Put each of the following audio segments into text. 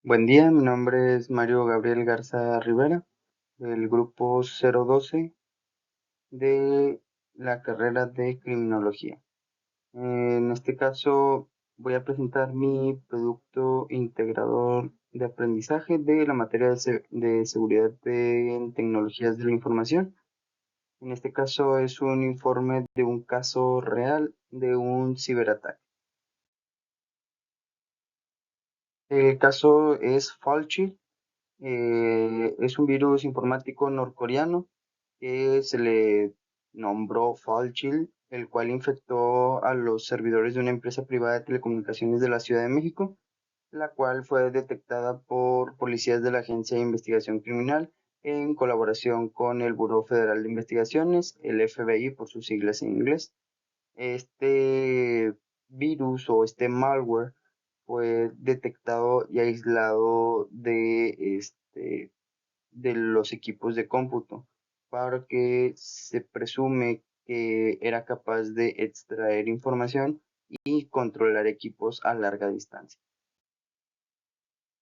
Buen día, mi nombre es Mario Gabriel Garza Rivera, del grupo 012 de la carrera de Criminología. En este caso voy a presentar mi producto integrador de aprendizaje de la materia de seguridad en tecnologías de la información. En este caso es un informe de un caso real de un ciberataque. El caso es Falchi. Es un virus informático norcoreano que se le nombró Falchild, el cual infectó a los servidores de una empresa privada de telecomunicaciones de la Ciudad de México, la cual fue detectada por policías de la Agencia de Investigación Criminal en colaboración con el Buró Federal de Investigaciones, el FBI por sus siglas en inglés. Este virus o este malware fue detectado y aislado de los equipos de cómputo, porque se presume que era capaz de extraer información y controlar equipos a larga distancia.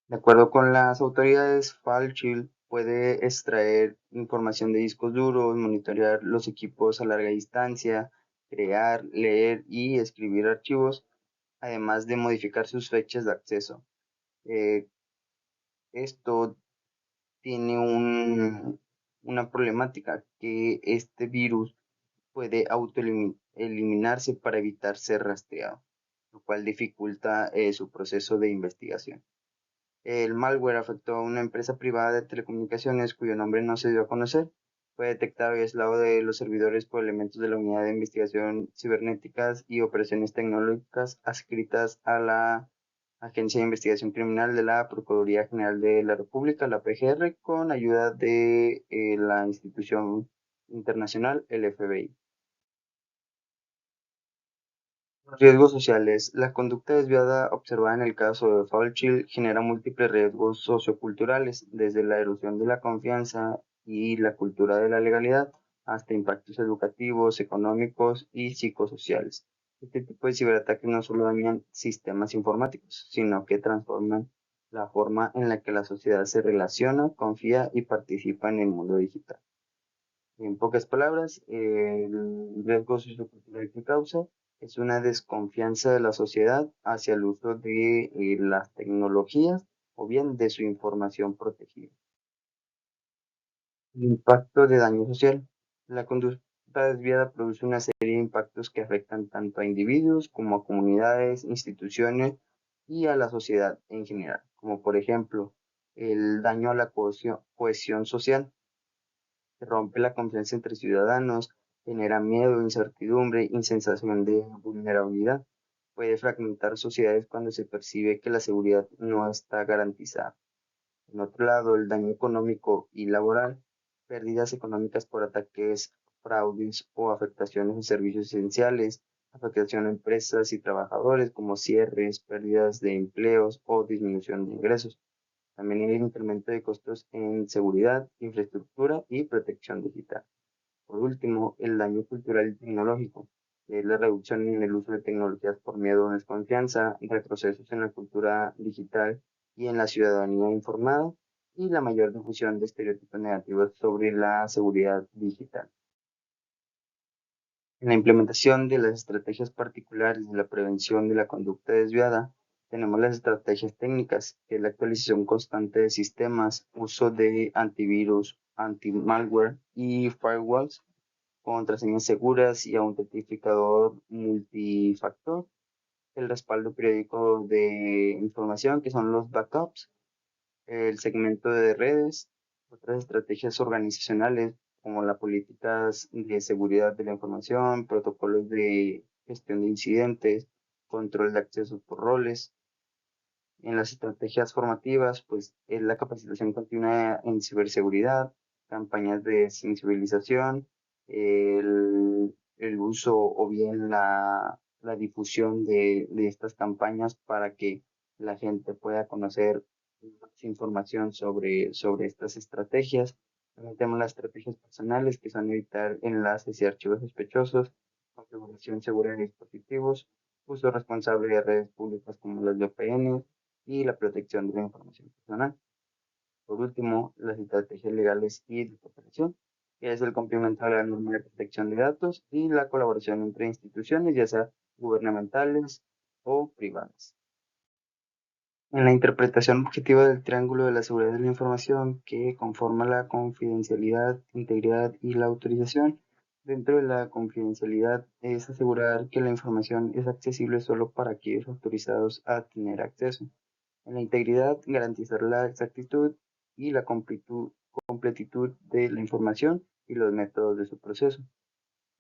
De acuerdo con las autoridades, FileShield puede extraer información de discos duros, monitorear los equipos a larga distancia, crear, leer y escribir archivos, además de modificar sus fechas de acceso. Eh, Esto tiene una problemática, que este virus puede autoeliminarse para evitar ser rastreado, lo cual dificulta su proceso de investigación. El malware afectó a una empresa privada de telecomunicaciones cuyo nombre no se dio a conocer. Fue detectado y aislado de los servidores por elementos de la Unidad de Investigación Cibernéticas y Operaciones Tecnológicas adscritas a la Agencia de Investigación Criminal de la Procuraduría General de la República, la PGR, con ayuda de la institución internacional, el FBI. Los riesgos sociales. La conducta desviada observada en el caso de Faulchild genera múltiples riesgos socioculturales, desde la erosión de la confianza y la cultura de la legalidad hasta impactos educativos, económicos y psicosociales. Este tipo de ciberataques no solo dañan sistemas informáticos, sino que transforman la forma en la que la sociedad se relaciona, confía y participa en el mundo digital. En pocas palabras, el riesgo sociocultural que causa es una desconfianza de la sociedad hacia el uso de las tecnologías o bien de su información protegida. El impacto de daño social. La conducta desviada produce una serie de impactos que afectan tanto a individuos como a comunidades, instituciones y a la sociedad en general, como por ejemplo el daño a la cohesión social. Se rompe la confianza entre ciudadanos, genera miedo, incertidumbre y sensación de vulnerabilidad. Puede fragmentar sociedades cuando se percibe que la seguridad no está garantizada. En otro lado, el daño económico y laboral, pérdidas económicas por ataques, fraudes o afectaciones en servicios esenciales, afectación a empresas y trabajadores como cierres, pérdidas de empleos o disminución de ingresos. También hay incremento de costos en seguridad, infraestructura y protección digital. Por último, el daño cultural y tecnológico, que es la reducción en el uso de tecnologías por miedo o desconfianza, retrocesos en la cultura digital y en la ciudadanía informada, y la mayor difusión de estereotipos negativos sobre la seguridad digital. En la implementación de las estrategias particulares de la prevención de la conducta desviada, tenemos las estrategias técnicas, que es la actualización constante de sistemas, uso de antivirus, anti-malware y firewalls, contraseñas seguras y autentificador multifactor, el respaldo periódico de información, que son los backups, el segmento de redes, otras estrategias organizacionales como las políticas de seguridad de la información, protocolos de gestión de incidentes, control de acceso por roles. En las estrategias formativas, pues es la capacitación continua en ciberseguridad, campañas de sensibilización, el uso o bien la difusión de estas campañas para que la gente pueda conocer más información sobre estas estrategias. También tenemos las estrategias personales, que son evitar enlaces y archivos sospechosos, configuración segura de dispositivos, uso responsable de redes públicas como las VPN, y la protección de la información personal. Por último, las estrategias legales y de cooperación, que es el complemento a la norma de protección de datos y la colaboración entre instituciones, ya sea gubernamentales o privadas. En la interpretación objetiva del triángulo de la seguridad de la información que conforma la confidencialidad, integridad y la autorización, dentro de la confidencialidad es asegurar que la información es accesible solo para aquellos autorizados a tener acceso. En la integridad, garantizar la exactitud y la completitud de la información y los métodos de su proceso.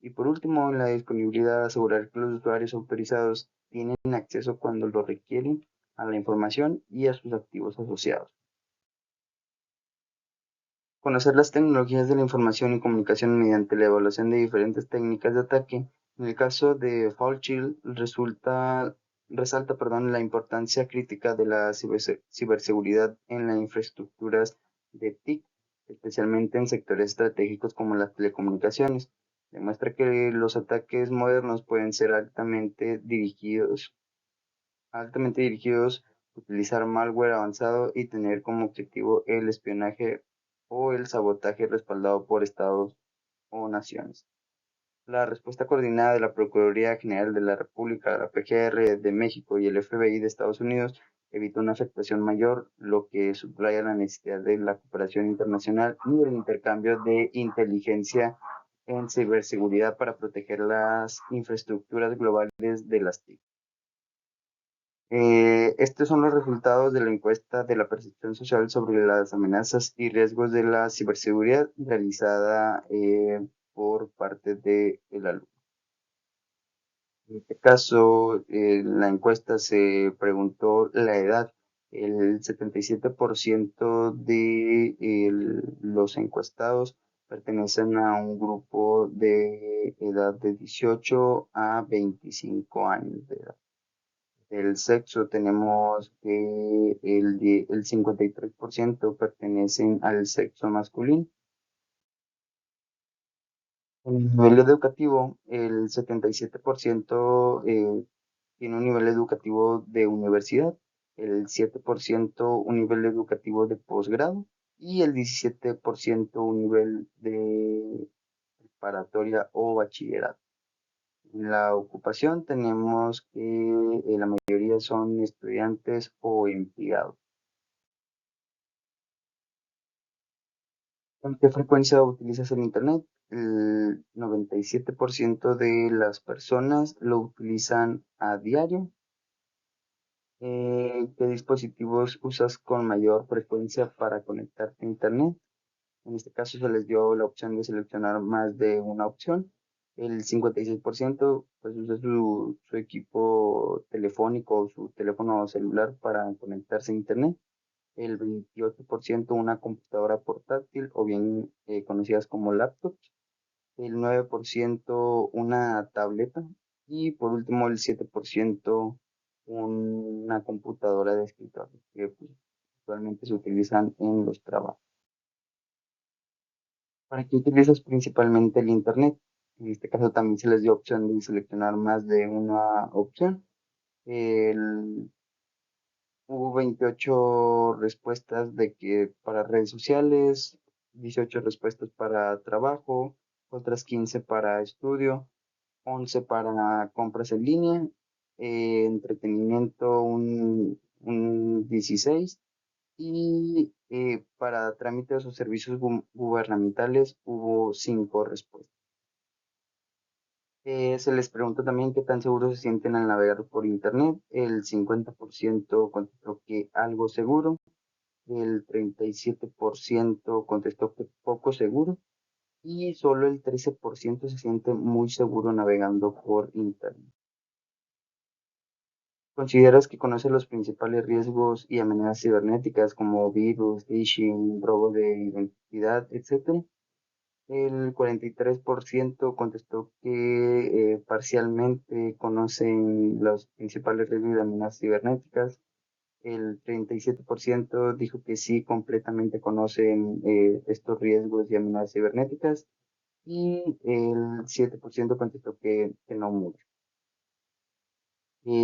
Y por último, en la disponibilidad, asegurar que los usuarios autorizados tienen acceso cuando lo requieren a la información y a sus activos asociados. Conocer las tecnologías de la información y comunicación mediante la evaluación de diferentes técnicas de ataque. En el caso de FallShield, resalta la importancia crítica de la ciberseguridad en las infraestructuras de TIC, especialmente en sectores estratégicos como las telecomunicaciones. Demuestra que los ataques modernos pueden ser altamente dirigidos, utilizar malware avanzado y tener como objetivo el espionaje o el sabotaje respaldado por estados o naciones. La respuesta coordinada de la Procuraduría General de la República, la PGR de México y el FBI de Estados Unidos evitó una afectación mayor, lo que subraya la necesidad de la cooperación internacional y el intercambio de inteligencia en ciberseguridad para proteger las infraestructuras globales de las TIC. Estos son los resultados de la encuesta de la percepción social sobre las amenazas y riesgos de la ciberseguridad realizada por parte del alumno. En este caso, la encuesta se preguntó la edad. El 77% de los encuestados pertenecen a un grupo de edad de 18 a 25 años de edad. El sexo tenemos que el 53% pertenecen al sexo masculino. En el nivel educativo, el 77% tiene un nivel educativo de universidad, el 7% un nivel educativo de posgrado y el 17% un nivel de preparatoria o bachillerato. En la ocupación tenemos que la mayoría son estudiantes o empleados. ¿Con qué frecuencia utilizas el Internet? El 97% de las personas lo utilizan a diario. ¿Qué dispositivos usas con mayor frecuencia para conectarte a Internet? En este caso se les dio la opción de seleccionar más de una opción. El 56% pues usa su equipo telefónico o su teléfono celular para conectarse a Internet. El 28% una computadora portátil o bien conocidas como laptops. El 9% una tableta. Y por último el 7% una computadora de escritorio que pues, actualmente se utilizan en los trabajos. ¿Para qué utilizas principalmente el Internet? En este caso también se les dio opción de seleccionar más de una opción. El- Hubo 28 respuestas de que para redes sociales, 18 respuestas para trabajo, otras 15 para estudio, 11 para compras en línea, entretenimiento un 16 y para trámites o servicios gubernamentales hubo 5 respuestas. Se les pregunta también qué tan seguros se sienten al navegar por Internet. El 50% contestó que algo seguro, el 37% contestó que poco seguro y solo el 13% se siente muy seguro navegando por Internet. ¿Consideras que conoces los principales riesgos y amenazas cibernéticas como virus, phishing, robo de identidad, etcétera? El 43% contestó que parcialmente conocen los principales riesgos de amenazas cibernéticas. El 37% dijo que sí, completamente conocen estos riesgos y amenazas cibernéticas. Y el 7% contestó que no mucho.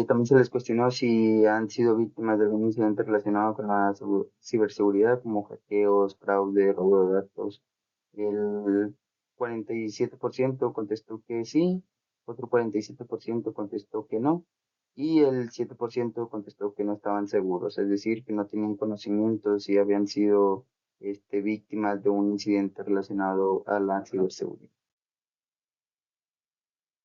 También se les cuestionó si han sido víctimas de algún incidente relacionado con la ciberseguridad, como hackeos, fraude, robo de datos. El 47% contestó que sí, otro 47% contestó que no, y el 7% contestó que no estaban seguros, es decir, que no tenían conocimiento si habían sido víctimas de un incidente relacionado a la ciberseguridad.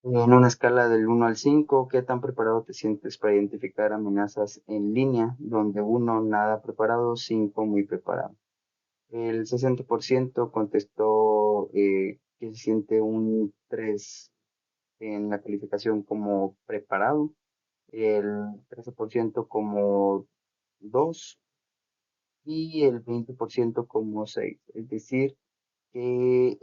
En una escala del 1 al 5, ¿qué tan preparado te sientes para identificar amenazas en línea? Donde 1, nada preparado, 5, muy preparado. El 60% contestó que se siente un 3 en la calificación como preparado, el 13% como 2 y el 20% como 6. Es decir, que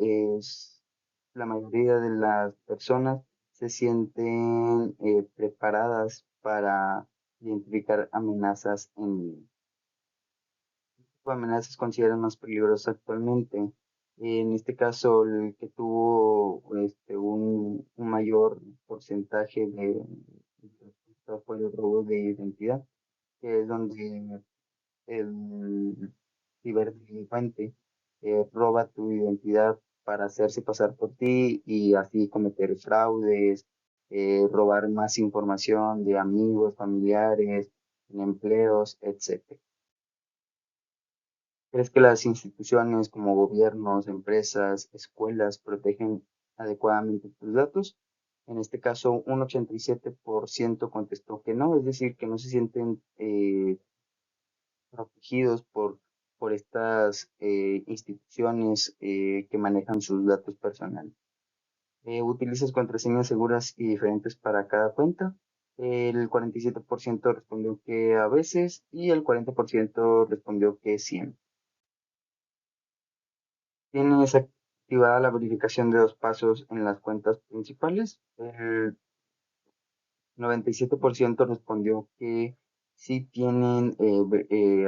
la mayoría de las personas se sienten preparadas para identificar amenazas en línea. ¿Qué tipo de amenazas consideran más peligrosas actualmente? En este caso, el que tuvo un mayor porcentaje de fue el robo de identidad, que es donde el ciberdelincuente roba tu identidad para hacerse pasar por ti y así cometer fraudes, robar más información de amigos, familiares, en empleos, etcétera. ¿Crees que las instituciones como gobiernos, empresas, escuelas protegen adecuadamente tus datos? En este caso, un 87% contestó que no, es decir, que no se sienten protegidos por estas instituciones que manejan sus datos personales. ¿Utilizas contraseñas seguras y diferentes para cada cuenta? El 47% respondió que a veces y el 40% respondió que siempre. ¿Tienes activada la verificación de 2 pasos en las cuentas principales? El 97% respondió que sí tienen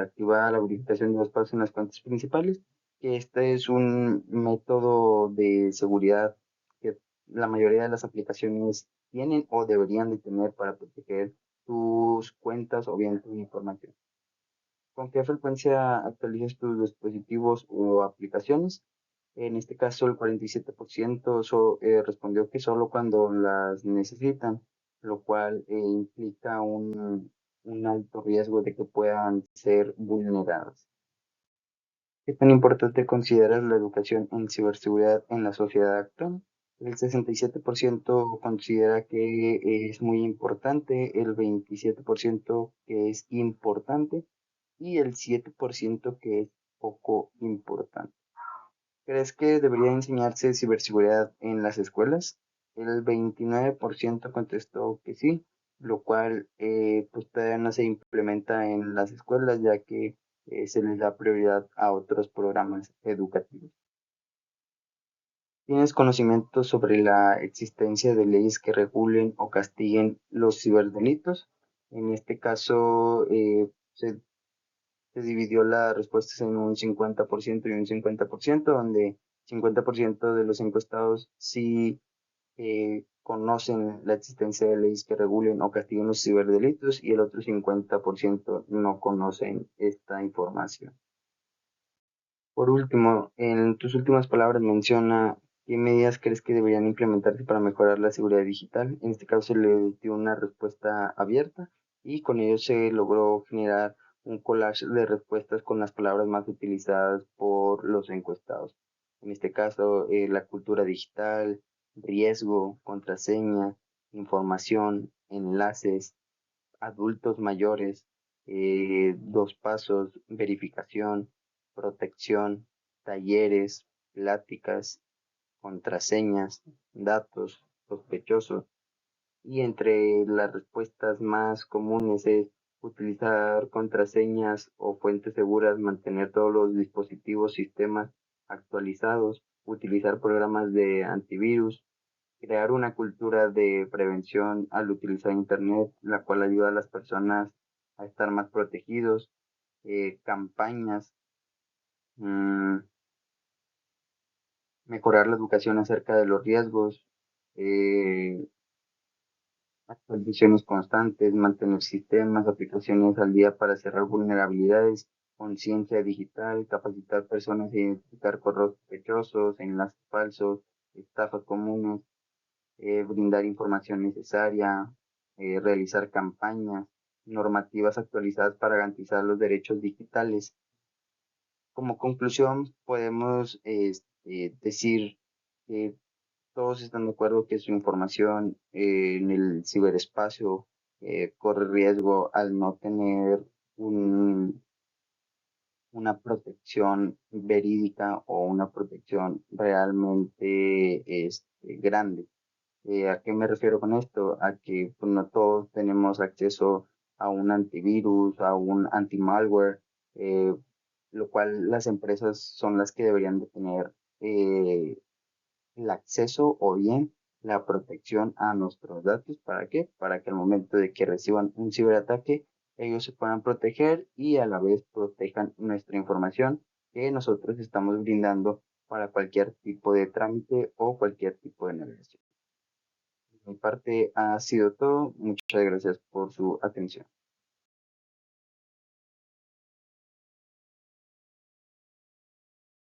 activada la verificación de 2 pasos en las cuentas principales, que este es un método de seguridad que la mayoría de las aplicaciones tienen o deberían de tener para proteger tus cuentas o bien tu información. ¿Con qué frecuencia actualizas tus dispositivos o aplicaciones? En este caso, el 47% respondió que solo cuando las necesitan, lo cual implica un alto riesgo de que puedan ser vulneradas. ¿Qué tan importante consideras la educación en ciberseguridad en la sociedad actual? El 67% considera que es muy importante, el 27% que es importante y el 7% que es poco importante. ¿Crees que debería enseñarse ciberseguridad en las escuelas? El 29% contestó que sí, lo cual pues todavía no se implementa en las escuelas ya que se les da prioridad a otros programas educativos. ¿Tienes conocimiento sobre la existencia de leyes que regulen o castiguen los ciberdelitos? En este caso, se dividió las respuestas en un 50% y un 50%, donde 50% de los encuestados sí conocen la existencia de leyes que regulen o castiguen los ciberdelitos y el otro 50% no conocen esta información. Por último, en tus últimas palabras menciona qué medidas crees que deberían implementarse para mejorar la seguridad digital. En este caso se le dio una respuesta abierta y con ello se logró generar un collage de respuestas con las palabras más utilizadas por los encuestados. En este caso, la cultura digital, riesgo, contraseña, información, enlaces, adultos mayores, 2 pasos, verificación, protección, talleres, pláticas, contraseñas, datos, sospechosos. Y entre las respuestas más comunes es utilizar contraseñas o fuentes seguras, mantener todos los dispositivos, sistemas actualizados, utilizar programas de antivirus, crear una cultura de prevención al utilizar Internet, la cual ayuda a las personas a estar más protegidos, campañas, mm, mejorar la educación acerca de los riesgos, eh, Actualizaciones constantes, mantener sistemas, aplicaciones al día para cerrar vulnerabilidades, conciencia digital, capacitar personas a identificar correos sospechosos, enlaces falsos, estafas comunes, brindar información necesaria, realizar campañas, normativas actualizadas para garantizar los derechos digitales. Como conclusión, podemos decir que todos están de acuerdo que su información en el ciberespacio corre riesgo al no tener un- una protección verídica o una protección realmente grande. ¿A qué me refiero con esto? A que pues, no todos tenemos acceso a un antivirus, a un anti-malware, eh, lo cual las empresas son las que deberían de tener eh, el acceso o bien la protección a nuestros datos. ¿Para qué? Para que al momento de que reciban un ciberataque, ellos se puedan proteger y a la vez protejan nuestra información que nosotros estamos brindando para cualquier tipo de trámite o cualquier tipo de navegación. De mi parte ha sido todo. Muchas gracias por su atención.